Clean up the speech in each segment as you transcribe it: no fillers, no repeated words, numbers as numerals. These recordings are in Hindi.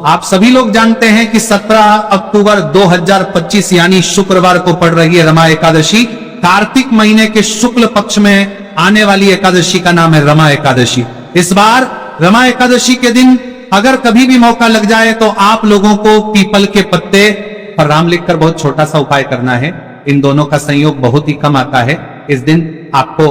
आप सभी लोग जानते हैं कि 17 अक्टूबर 2025 यानी शुक्रवार को पड़ रही है रमा एकादशी। कार्तिक महीने के शुक्ल पक्ष में आने वाली एकादशी का नाम है रमा एकादशी। इस बार रमा एकादशी के दिन अगर कभी भी मौका लग जाए तो आप लोगों को पीपल के पत्ते पर राम लिखकर बहुत छोटा सा उपाय करना है। इन दोनों का संयोग बहुत ही कम आता है। इस दिन आपको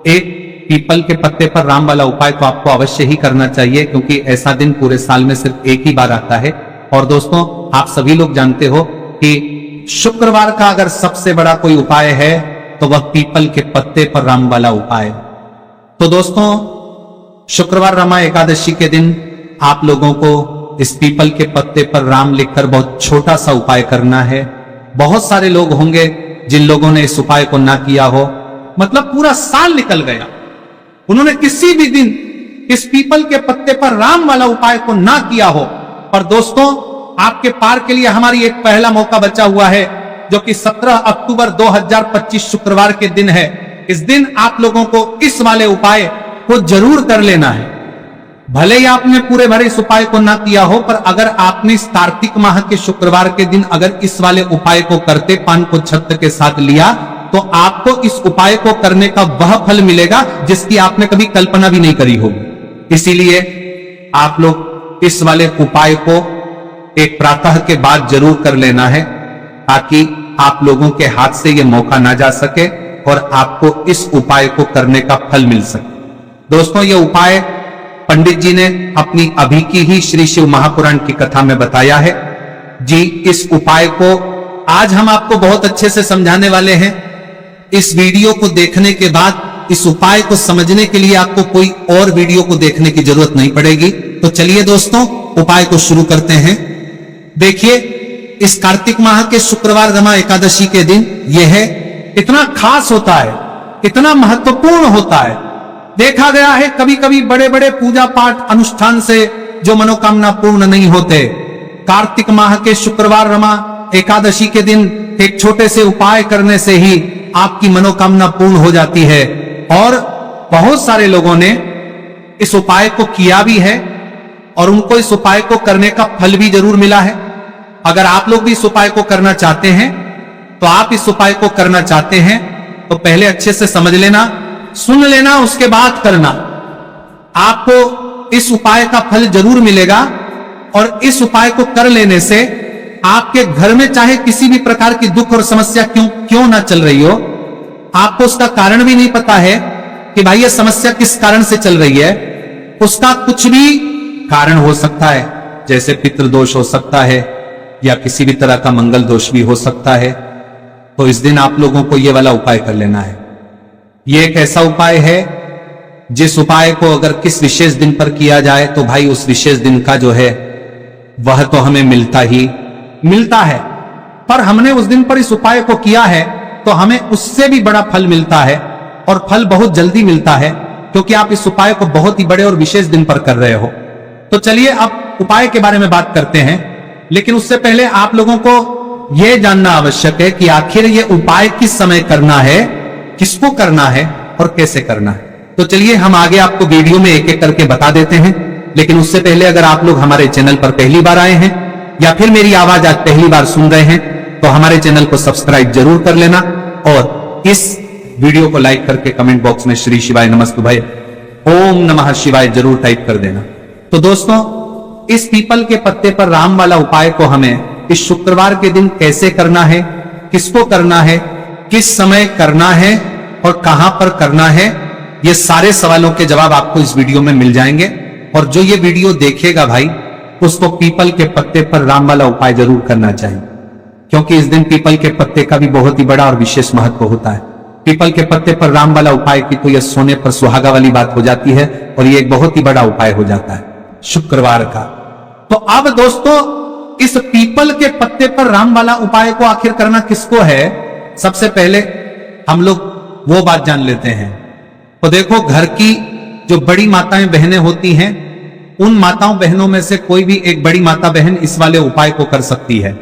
एक पीपल के पत्ते पर राम वाला उपाय तो आपको अवश्य ही करना चाहिए, क्योंकि ऐसा दिन पूरे साल में सिर्फ एक ही बार आता है। और दोस्तों, आप सभी लोग जानते हो कि शुक्रवार का अगर सबसे बड़ा कोई उपाय है तो वह पीपल के पत्ते पर राम वाला उपाय। तो दोस्तों, शुक्रवार रमा एकादशी के दिन आप लोगों को इस पीपल के पत्ते पर राम लिखकर बहुत छोटा सा उपाय करना है। बहुत सारे लोग होंगे जिन लोगों ने इस उपाय को ना किया हो, मतलब पूरा साल निकल गया, उन्होंने किसी भी दिन इस पीपल के पत्ते पर राम वाला उपाय को ना किया हो। पर दोस्तों, आपके पार के लिए हमारी एक पहला मौका बचा हुआ है, जो कि 17 अक्टूबर 2025 शुक्रवार के दिन है। इस दिन आप लोगों को इस वाले उपाय को जरूर कर लेना है। भले ही आपने पूरे भरे इस उपाय को ना किया हो, पर अगर आपने इस कार्तिक माह के शुक्रवार के दिन अगर इस वाले उपाय को करते पान को छत्र के साथ लिया, तो आपको इस उपाय को करने का वह फल मिलेगा जिसकी आपने कभी कल्पना भी नहीं करी होगी। इसीलिए आप लोग इस वाले उपाय को एक प्रातः के बाद जरूर कर लेना है, ताकि आप लोगों के हाथ से यह मौका ना जा सके और आपको इस उपाय को करने का फल मिल सके। दोस्तों, यह उपाय पंडित जी ने अपनी अभी की ही श्री शिव महापुराण की कथा में बताया है जी। इस उपाय को आज हम आपको बहुत अच्छे से समझाने वाले हैं। इस वीडियो को देखने के बाद इस उपाय को समझने के लिए आपको कोई और वीडियो को देखने की जरूरत नहीं पड़ेगी। तो चलिए दोस्तों, उपाय को शुरू करते हैं। देखिए, इस कार्तिक माह के शुक्रवार रमा एकादशी के दिन यह इतना खास होता है, इतना महत्वपूर्ण होता है। देखा गया है कभी कभी बड़े बड़े पूजा पाठ अनुष्ठान से जो मनोकामना पूर्ण नहीं होते, कार्तिक माह के शुक्रवार रमा एकादशी के दिन एक छोटे से उपाय करने से ही आपकी मनोकामना पूर्ण हो जाती है। और बहुत सारे लोगों ने इस उपाय को किया भी है और उनको इस उपाय को करने का फल भी जरूर मिला है। अगर आप लोग भी इस उपाय को करना चाहते हैं, तो आप इस उपाय को करना चाहते हैं तो पहले अच्छे से समझ लेना, सुन लेना, उसके बाद करना। आपको इस उपाय का फल जरूर मिलेगा। और इस उपाय को कर लेने से आपके घर में चाहे किसी भी प्रकार की दुख और समस्या क्यों ना चल रही हो, आपको उसका कारण भी नहीं पता है कि भाई ये समस्या किस कारण से चल रही है, उसका कुछ भी कारण हो सकता है। जैसे पितृदोष हो सकता है या किसी भी तरह का मंगल दोष भी हो सकता है। तो इस दिन आप लोगों को ये वाला उपाय कर लेना है। ये एक ऐसा उपाय है जिस उपाय को अगर किस विशेष दिन पर किया जाए तो भाई उस विशेष दिन का जो है वह तो हमें मिलता ही मिलता है। पर हमने उस दिन पर इस उपाय को किया है तो हमें उससे भी बड़ा फल मिलता है, और फल बहुत जल्दी मिलता है, क्योंकि आप इस उपाय को बहुत ही बड़े और विशेष दिन पर कर रहे हो। तो चलिए अब उपाय के बारे में बात करते हैं। लेकिन उससे पहले आप लोगों को यह जानना आवश्यक है कि आखिर यह उपाय किस समय करना है, किसको करना है और कैसे करना है। तो चलिए हम आगे आपको वीडियो में एक एक करके बता देते हैं। लेकिन उससे पहले अगर आप लोग हमारे चैनल पर पहली बार आए हैं या फिर मेरी आवाज आज पहली बार सुन रहे हैं, तो हमारे चैनल को सब्सक्राइब जरूर कर लेना और इस वीडियो को लाइक करके कमेंट बॉक्स में श्री शिवाय नमस्तुभ्ये ओम नमः शिवाय जरूर टाइप कर देना। तो दोस्तों, इस पीपल के पत्ते पर राम वाला उपाय को हमें इस शुक्रवार के दिन कैसे करना है, किसको करना है, किस समय करना है और कहां पर करना है, ये सारे सवालों के जवाब आपको इस वीडियो में मिल जाएंगे। और जो ये वीडियो देखेगा भाई, उसको पीपल के पत्ते पर राम वाला उपाय जरूर करना चाहिए, क्योंकि इस दिन पीपल के पत्ते का भी बहुत ही बड़ा और विशेष महत्व होता है। पीपल के पत्ते पर राम वाला उपाय की तो यह सोने पर सुहागा वाली बात हो जाती है और यह एक बहुत ही बड़ा उपाय हो जाता है शुक्रवार का। तो अब दोस्तों, इस पीपल के पत्ते पर राम वाला उपाय को आखिर करना किसको है, सबसे पहले हम लोग वो बात जान लेते हैं। तो देखो, घर की जो बड़ी माताएं बहनें होती हैं, उन माताओं बहनों में से कोई भी एक बड़ी माता बहन इस वाले उपाय को कर सकती है।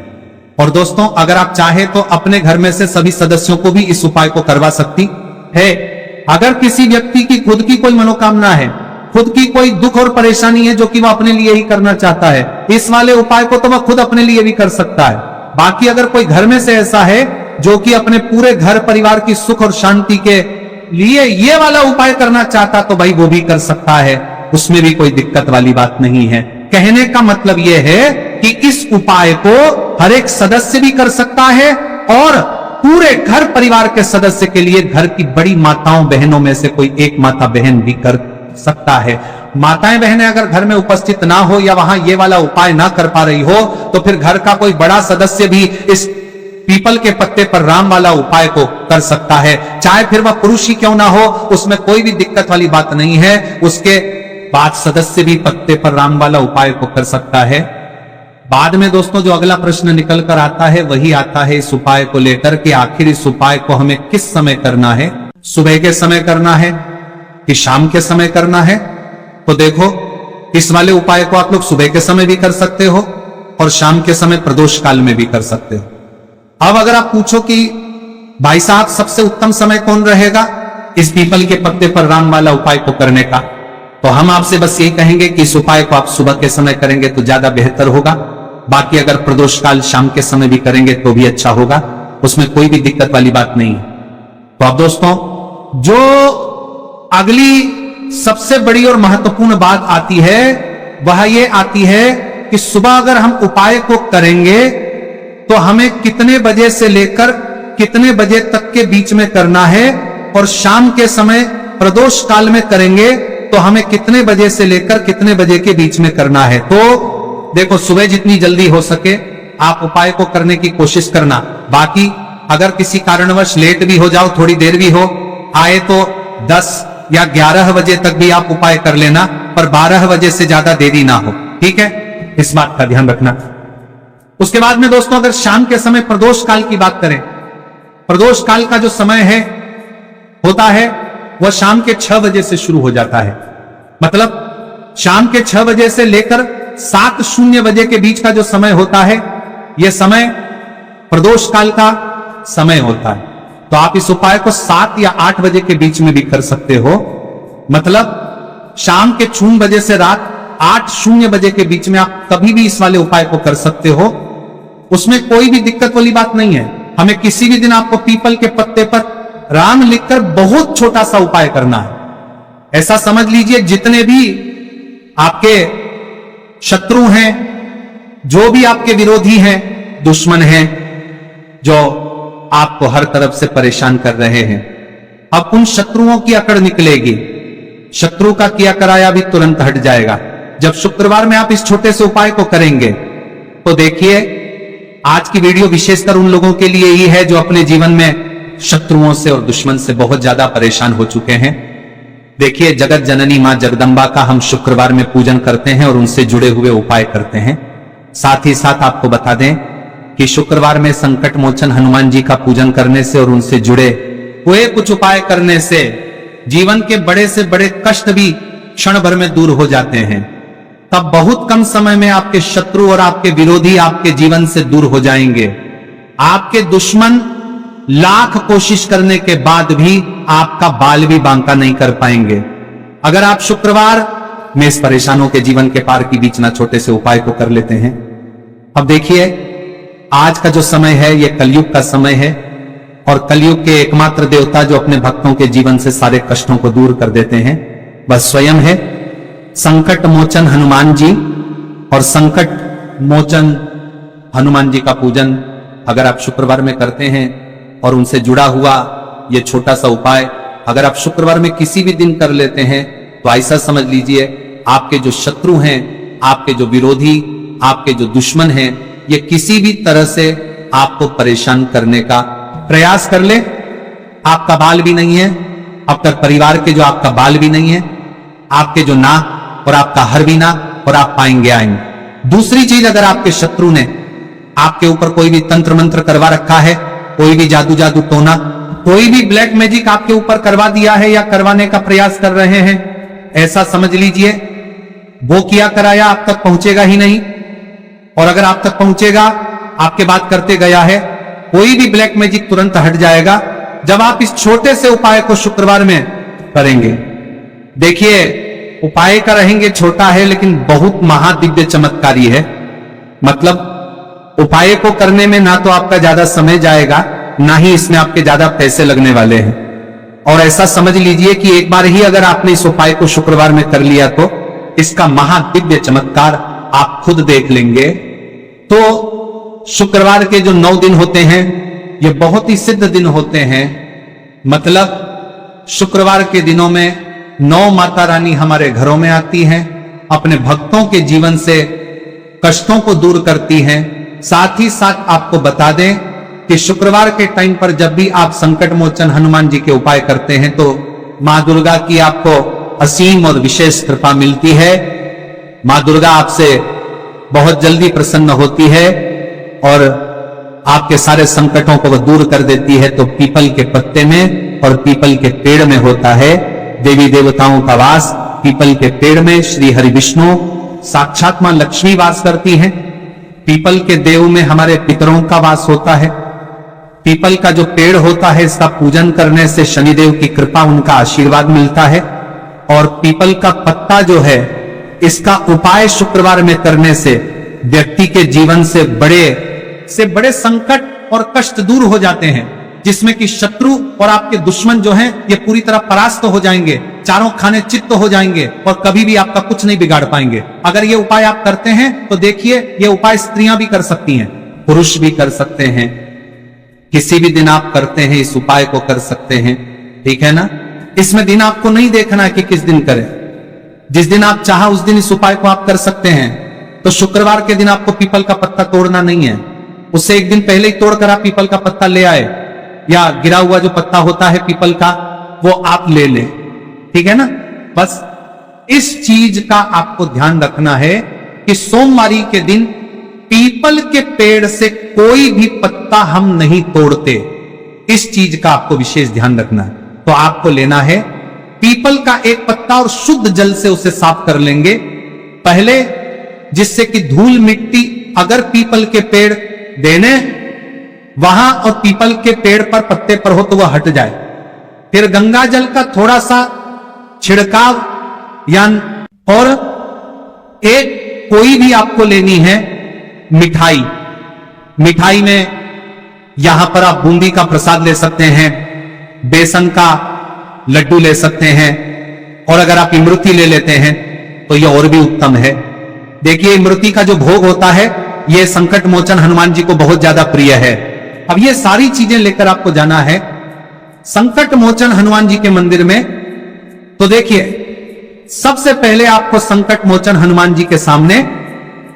और दोस्तों, अगर आप चाहे तो अपने घर में से सभी सदस्यों को भी इस उपाय को करवा सकती है। अगर किसी व्यक्ति की खुद की कोई मनोकामना है, खुद की कोई दुख और परेशानी है जो कि वह अपने लिए ही करना चाहता है, इस वाले उपाय को तो वह खुद अपने लिए भी कर सकता है। बाकी अगर कोई घर में से ऐसा है जो कि अपने पूरे घर परिवार की सुख और शांति के लिए ये वाला उपाय करना चाहता, तो भाई वो भी कर सकता है, उसमें भी कोई दिक्कत वाली बात नहीं है। कहने का मतलब यह है कि इस उपाय को हर एक सदस्य भी कर सकता है और पूरे घर परिवार के सदस्य के लिए घर की बड़ी माताओं बहनों में से कोई एक माता बहन भी कर सकता है। माताएं बहनें अगर घर में उपस्थित ना हो या वहां ये वाला उपाय ना कर पा रही हो, तो फिर घर का कोई बड़ा सदस्य भी इस पीपल के पत्ते पर राम वाला उपाय को कर सकता है, चाहे फिर वह पुरुष ही क्यों ना हो, उसमें कोई भी दिक्कत वाली बात नहीं है। उसके बाद सदस्य भी पत्ते पर राम वाला उपाय को कर सकता है। बाद में दोस्तों जो अगला प्रश्न निकल कर आता है वही आता है इस उपाय को लेकर कि आखिर इस उपाय को हमें किस समय करना है, सुबह के समय करना है कि शाम के समय करना है। तो देखो, इस वाले उपाय को आप लोग सुबह के समय भी कर सकते हो और शाम के समय प्रदोष काल में भी कर सकते हो। अब अगर आप पूछो कि भाई साहब सबसे उत्तम समय कौन रहेगा इस पीपल के पत्ते पर राम वाला उपाय को करने का, तो हम आपसे बस यही कहेंगे कि इस उपाय को आप सुबह के समय करेंगे तो ज्यादा बेहतर होगा। बाकी अगर प्रदोष काल शाम के समय भी करेंगे तो भी अच्छा होगा, उसमें कोई भी दिक्कत वाली बात नहीं है। तो अब दोस्तों जो अगली सबसे बड़ी और महत्वपूर्ण बात आती है वह ये आती है कि सुबह अगर हम उपाय को करेंगे तो हमें कितने बजे से लेकर कितने बजे तक के बीच में करना है, और शाम के समय प्रदोष काल में करेंगे तो हमें कितने बजे से लेकर कितने बजे के बीच में करना है। तो देखो, सुबह जितनी जल्दी हो सके आप उपाय को करने की कोशिश करना। बाकी अगर किसी कारणवश लेट भी हो जाओ, थोड़ी देर भी हो आए, तो 10 या 11 बजे तक भी आप उपाय कर लेना, पर 12 बजे से ज्यादा देरी ना हो, ठीक है, इस बात का ध्यान रखना। उसके बाद में दोस्तों अगर शाम के समय प्रदोष काल की बात करें, प्रदोष काल का जो समय है होता है वह शाम के 6 बजे से शुरू हो जाता है। मतलब शाम के 6 बजे से लेकर 7:00 बजे के बीच का जो समय होता है, यह समय प्रदोष काल का समय होता है। तो आप इस उपाय को 7 या 8 बजे के बीच में भी कर सकते हो। मतलब शाम के 6 बजे से रात 8:00 बजे के बीच में आप कभी भी इस वाले उपाय को कर सकते हो, उसमें कोई भी दिक्कत वाली बात नहीं है। हमें किसी भी दिन आपको पीपल के पत्ते पर राम लिखकर बहुत छोटा सा उपाय करना है। ऐसा समझ लीजिए जितने भी आपके शत्रु हैं, जो भी आपके विरोधी हैं, दुश्मन हैं, जो आपको हर तरफ से परेशान कर रहे हैं, अब उन शत्रुओं की अकड़ निकलेगी। शत्रु का किया कराया भी तुरंत हट जाएगा जब शुक्रवार में आप इस छोटे से उपाय को करेंगे। तो देखिए, आज की वीडियो विशेषकर उन लोगों के लिए ही है जो अपने जीवन में शत्रुओं से और दुश्मन से बहुत ज्यादा परेशान हो चुके हैं। देखिए, जगत जननी मां जगदंबा का हम शुक्रवार में पूजन करते हैं और उनसे जुड़े हुए उपाय करते हैं। साथ ही साथ आपको बता दें कि शुक्रवार में संकट मोचन हनुमान जी का पूजन करने से और उनसे जुड़े हुए कुछ उपाय करने से जीवन के बड़े से बड़े कष्ट भी क्षण भर में दूर हो जाते हैं। तब बहुत कम समय में आपके शत्रु और आपके विरोधी आपके जीवन से दूर हो जाएंगे। आपके दुश्मन लाख कोशिश करने के बाद भी आपका बाल भी बांका नहीं कर पाएंगे। अगर आप शुक्रवार में इस परेशानों के जीवन के पार की बीच ना छोटे से उपाय को कर लेते हैं। अब देखिए, आज का जो समय है यह कलयुग का समय है, और कलयुग के एकमात्र देवता जो अपने भक्तों के जीवन से सारे कष्टों को दूर कर देते हैं वह स्वयं है संकट मोचन हनुमान जी। और संकट मोचन हनुमान जी का पूजन अगर आप शुक्रवार में करते हैं और उनसे जुड़ा हुआ यह छोटा सा उपाय अगर आप शुक्रवार में किसी भी दिन कर लेते हैं, तो ऐसा समझ लीजिए आपके जो शत्रु हैं, आपके जो विरोधी, आपके जो दुश्मन हैं, ये किसी भी तरह से आपको परेशान करने का प्रयास कर ले। आपका बाल भी नहीं है, अब तक परिवार के जो आपका बाल भी नहीं है, आपके जो नाक और आपका हर भी नाक और आप पाएंगे आएंगे। दूसरी चीज, अगर आपके शत्रु ने आपके ऊपर कोई भी तंत्र मंत्र करवा रखा है, कोई भी जादू टोना, कोई भी ब्लैक मैजिक आपके ऊपर करवा दिया है या करवाने का प्रयास कर रहे हैं, ऐसा समझ लीजिए वो किया कराया आप तक पहुंचेगा ही नहीं। और अगर आप तक पहुंचेगा, आपके बात करते गया है, कोई भी ब्लैक मैजिक तुरंत हट जाएगा जब आप इस छोटे से उपाय को शुक्रवार में करेंगे। देखिए, उपाय का रहेंगे छोटा है लेकिन बहुत महादिव्य चमत्कारी है। मतलब उपाय को करने में ना तो आपका ज्यादा समय जाएगा, ना ही इसमें आपके ज्यादा पैसे लगने वाले हैं। और ऐसा समझ लीजिए कि एक बार ही अगर आपने इस उपाय को शुक्रवार में कर लिया तो इसका महादिव्य चमत्कार आप खुद देख लेंगे। तो शुक्रवार के जो 9 दिन होते हैं ये बहुत ही सिद्ध दिन होते हैं। मतलब शुक्रवार के दिनों में 9 माता रानी हमारे घरों में आती हैं, अपने भक्तों के जीवन से कष्टों को दूर करती हैं। साथ ही साथ आपको बता दें कि शुक्रवार के टाइम पर जब भी आप संकट मोचन हनुमान जी के उपाय करते हैं तो मां दुर्गा की आपको असीम और विशेष कृपा मिलती है। मां दुर्गा आपसे बहुत जल्दी प्रसन्न होती है और आपके सारे संकटों को वह दूर कर देती है। तो पीपल के पत्ते में और पीपल के पेड़ में होता है देवी देवताओं का वास। पीपल के पेड़ में श्री हरि विष्णु साक्षात मां लक्ष्मी वास करती हैं। पीपल के देव में हमारे पितरों का वास होता है। पीपल का जो पेड़ होता है इसका पूजन करने से शनिदेव की कृपा, उनका आशीर्वाद मिलता है। और पीपल का पत्ता जो है इसका उपाय शुक्रवार में करने से व्यक्ति के जीवन से बड़े संकट और कष्ट दूर हो जाते हैं, जिसमें कि शत्रु और आपके दुश्मन जो हैं ये पूरी तरह परास्त हो जाएंगे, चारों खाने चित्त हो जाएंगे और कभी भी आपका कुछ नहीं बिगाड़ पाएंगे। अगर ये उपाय आप करते हैं तो देखिए ये उपाय स्त्रियां भी कर सकती हैं, पुरुष भी कर सकते हैं। किसी भी दिन आप करते हैं इस उपाय को कर सकते हैं, ठीक है ना। इसमें दिन आपको नहीं देखना है कि किस दिन करें, जिस दिन आप चाहा उस दिन इस उपाय को आप कर सकते हैं। तो शुक्रवार के दिन आपको पीपल का पत्ता तोड़ना नहीं है, उससे एक दिन पहले ही तोड़कर आप पीपल का पत्ता ले आए, या गिरा हुआ जो पत्ता होता है पीपल का वो आप ले लें, ठीक है ना। बस इस चीज का आपको ध्यान रखना है कि सोमवारी के दिन पीपल के पेड़ से कोई भी पत्ता हम नहीं तोड़ते। इस चीज का आपको विशेष ध्यान रखना है। तो आपको लेना है पीपल का एक पत्ता और शुद्ध जल से उसे साफ कर लेंगे पहले, जिससे कि धूल मिट्टी अगर पीपल के पेड़ देने वहां और पीपल के पेड़ पर पत्ते पर हो तो वह हट जाए। फिर गंगा जल का थोड़ा सा छिड़काव और एक कोई भी आपको लेनी है मिठाई में यहां पर आप बूंदी का प्रसाद ले सकते हैं, बेसन का लड्डू ले सकते हैं, और अगर आप इमरती ले लेते हैं तो यह और भी उत्तम है। देखिए इमरती का जो भोग होता है यह संकट मोचन हनुमान जी को बहुत ज्यादा प्रिय है। अब ये सारी चीजें लेकर आपको जाना है संकट मोचन हनुमान जी के मंदिर में। तो देखिए सबसे पहले आपको संकट मोचन हनुमान जी के सामने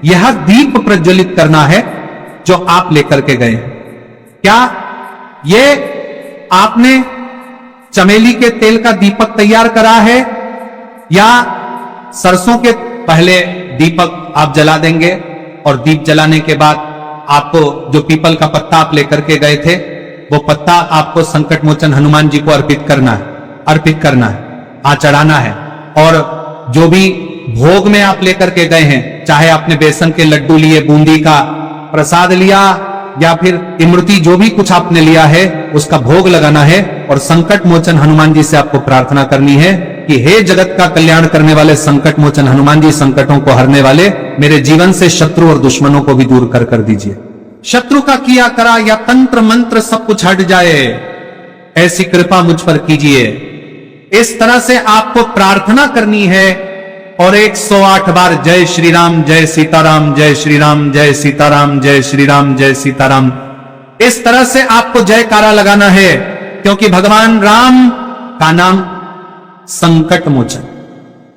यह दीप प्रज्वलित करना है जो आप लेकर के गए। क्या ये आपने चमेली के तेल का दीपक तैयार करा है या सरसों के पहले दीपक आप जला देंगे और दीप जलाने के बाद आपको जो पीपल का पत्ता आप लेकर के गए थे वो पत्ता आपको संकट मोचन हनुमान जी को अर्पित करना है, चढ़ाना है। और जो भी भोग में आप लेकर के गए हैं, चाहे आपने बेसन के लड्डू लिए, बूंदी का प्रसाद लिया या फिर इमरती, जो भी कुछ आपने लिया है उसका भोग लगाना है और संकट मोचन हनुमान जी से आपको प्रार्थना करनी है कि हे जगत का कल्याण करने वाले संकट मोचन हनुमान जी, संकटों को हरने वाले, मेरे जीवन से शत्रु और दुश्मनों को भी दूर कर दीजिए। शत्रु का किया करा या तंत्र मंत्र सब कुछ हट जाए, ऐसी कृपा मुझ पर कीजिए। इस तरह से आपको प्रार्थना करनी है और 108 बार जय श्री राम, जय सीताराम, जय श्री राम, जय सीताराम, जय श्री राम, जय सीताराम, इस तरह से आपको जयकारा लगाना है। क्योंकि भगवान राम का नाम संकट मोचन,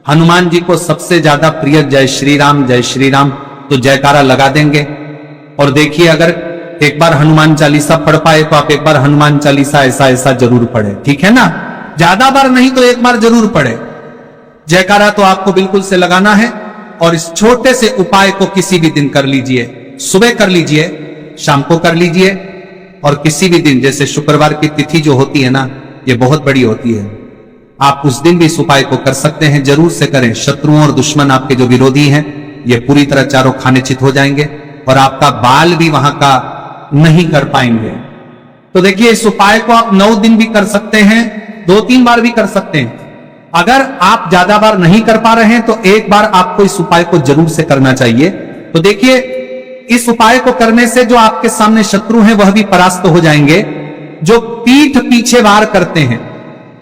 हनुमान जी को सबसे ज्यादा प्रिय जय श्री राम, जय श्री राम। तो जयकारा लगा देंगे। और देखिए अगर एक बार हनुमान चालीसा पढ़ पाए तो आप एक बार हनुमान चालीसा ऐसा जरूर पढ़े, ठीक है ना। ज्यादा बार नहीं तो एक बार जरूर पढ़े। जयकारा तो आपको बिल्कुल से लगाना है। और इस छोटे से उपाय को किसी भी दिन कर लीजिए, सुबह कर लीजिए, शाम को कर लीजिए, और किसी भी दिन, जैसे शुक्रवार की तिथि जो होती है ना, ये बहुत बड़ी होती है, आप उस दिन भी इस उपाय को कर सकते हैं। जरूर से करें। शत्रुओं और दुश्मन आपके जो विरोधी हैं ये पूरी तरह चारों खाने चित हो जाएंगे और आपका बाल भी वहां का नहीं कर पाएंगे। तो देखिए इस उपाय को आप 9 दिन भी कर सकते हैं, 2-3 बार भी कर सकते हैं। अगर आप ज्यादा बार नहीं कर पा रहे हैं तो एक बार आपको इस उपाय को जरूर से करना चाहिए। तो देखिए, इस उपाय को करने से जो आपके सामने शत्रु हैं वह भी परास्त हो जाएंगे। जो पीठ पीछे वार करते हैं,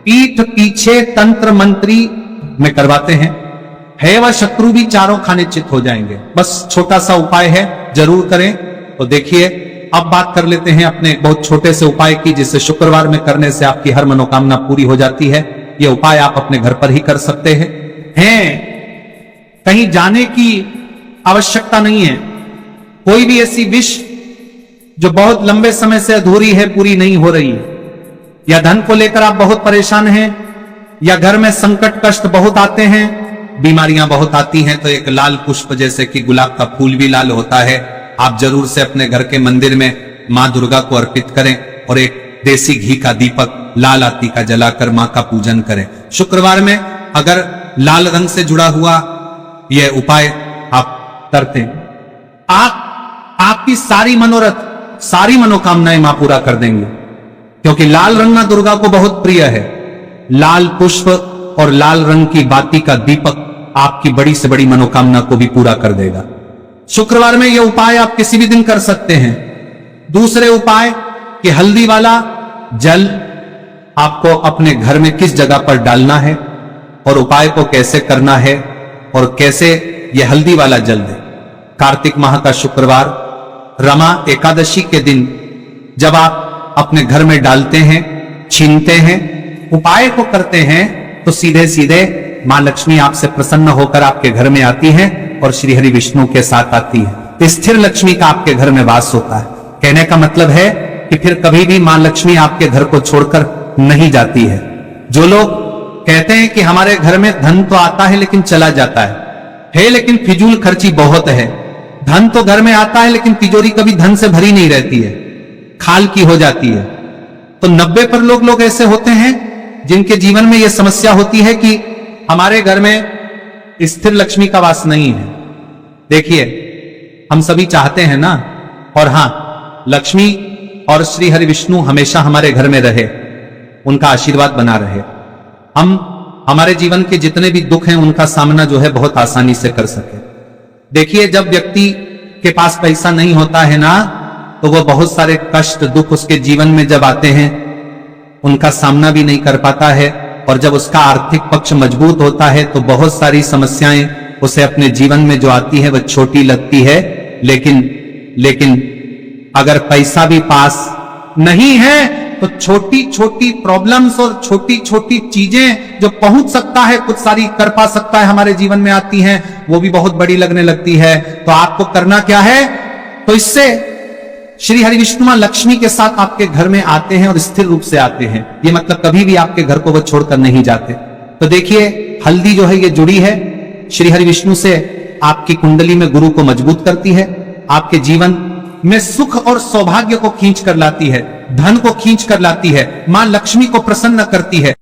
पीठ पीछे तंत्र मंत्री में करवाते हैं, है वह शत्रु भी चारों खाने चित हो जाएंगे। बस छोटा सा उपाय है, जरूर करें। तो देखिए, अब बात कर लेते हैं अपने बहुत छोटे से उपाय की, जिसे शुक्रवार में करने से आपकी हर मनोकामना पूरी हो जाती है। यह उपाय आप अपने घर पर ही कर सकते हैं। कहीं जाने की आवश्यकता नहीं है। कोई भी ऐसी विश जो बहुत लंबे समय से अधूरी है, पूरी नहीं हो रही है, या धन को लेकर आप बहुत परेशान हैं, या घर में संकट कष्ट बहुत आते हैं, बीमारियां बहुत आती हैं, तो एक लाल पुष्प जैसे कि गुलाब का फूल भी लाल होता है, आप जरूर से अपने घर के मंदिर में मां दुर्गा को अर्पित करें और एक देसी घी का दीपक लाल आती का जलाकर मां का पूजन करें। शुक्रवार में अगर लाल रंग से जुड़ा हुआ यह उपाय आप करते हैं, आपकी सारी मनोरथ, सारी मनोकामनाएं मां पूरा कर देंगे, क्योंकि लाल रंग मां दुर्गा को बहुत प्रिय है। लाल पुष्प और लाल रंग की बाती का दीपक आपकी बड़ी से बड़ी मनोकामना को भी पूरा कर देगा। शुक्रवार में यह उपाय आप किसी भी दिन कर सकते हैं। दूसरे उपाय कि हल्दी वाला जल आपको अपने घर में किस जगह पर डालना है और उपाय को कैसे करना है और कैसे यह हल्दी वाला जल दे। कार्तिक माह का शुक्रवार रमा एकादशी के दिन जब आप अपने घर में डालते हैं, छीनते हैं, उपाय को करते हैं, तो सीधे सीधे मां लक्ष्मी आपसे प्रसन्न होकर आपके घर में आती हैं और श्री हरि विष्णु के साथ आती है। स्थिर लक्ष्मी का आपके घर में वास होता है। कहने का मतलब है कि फिर कभी भी मां लक्ष्मी आपके घर को छोड़कर नहीं जाती है। जो लोग कहते हैं कि हमारे घर में धन तो आता है लेकिन चला जाता है लेकिन फिजूल खर्ची बहुत है। धन तो घर में आता है लेकिन तिजोरी कभी धन से भरी नहीं रहती है, खाल की हो जाती है। तो 90% लोग ऐसे होते हैं जिनके जीवन में यह समस्या होती है कि हमारे घर में स्थिर लक्ष्मी का वास नहीं है। देखिए, हम सभी चाहते हैं ना, और हां, लक्ष्मी और श्री हरि विष्णु हमेशा हमारे घर में रहे, उनका आशीर्वाद बना रहे, हम हमारे जीवन के जितने भी दुख हैं उनका सामना जो है बहुत आसानी से कर सके। देखिए, जब व्यक्ति के पास पैसा नहीं होता है ना, तो वह बहुत सारे कष्ट दुख उसके जीवन में जब आते हैं उनका सामना भी नहीं कर पाता है, और जब उसका आर्थिक पक्ष मजबूत होता है तो बहुत सारी समस्याएं उसे अपने जीवन में जो आती है वह छोटी लगती है। लेकिन अगर पैसा भी पास नहीं है तो छोटी छोटी प्रॉब्लम्स और छोटी छोटी चीजें जो पहुंच सकता है, कुछ सारी कर पा सकता है, हमारे जीवन में आती हैं, वो भी बहुत बड़ी लगने लगती है। तो आपको करना क्या है? तो इससे श्री हरि विष्णु मां लक्ष्मी के साथ आपके घर में आते हैं और स्थिर रूप से आते हैं। ये मतलब कभी भी आपके घर को वो छोड़कर नहीं जाते। तो देखिए, हल्दी जो है ये जुड़ी है श्री हरि विष्णु से, आपकी कुंडली में गुरु को मजबूत करती है, आपके जीवन में सुख और सौभाग्य को खींच कर लाती है, धन को खींच कर लाती है, मां लक्ष्मी को प्रसन्न करती है।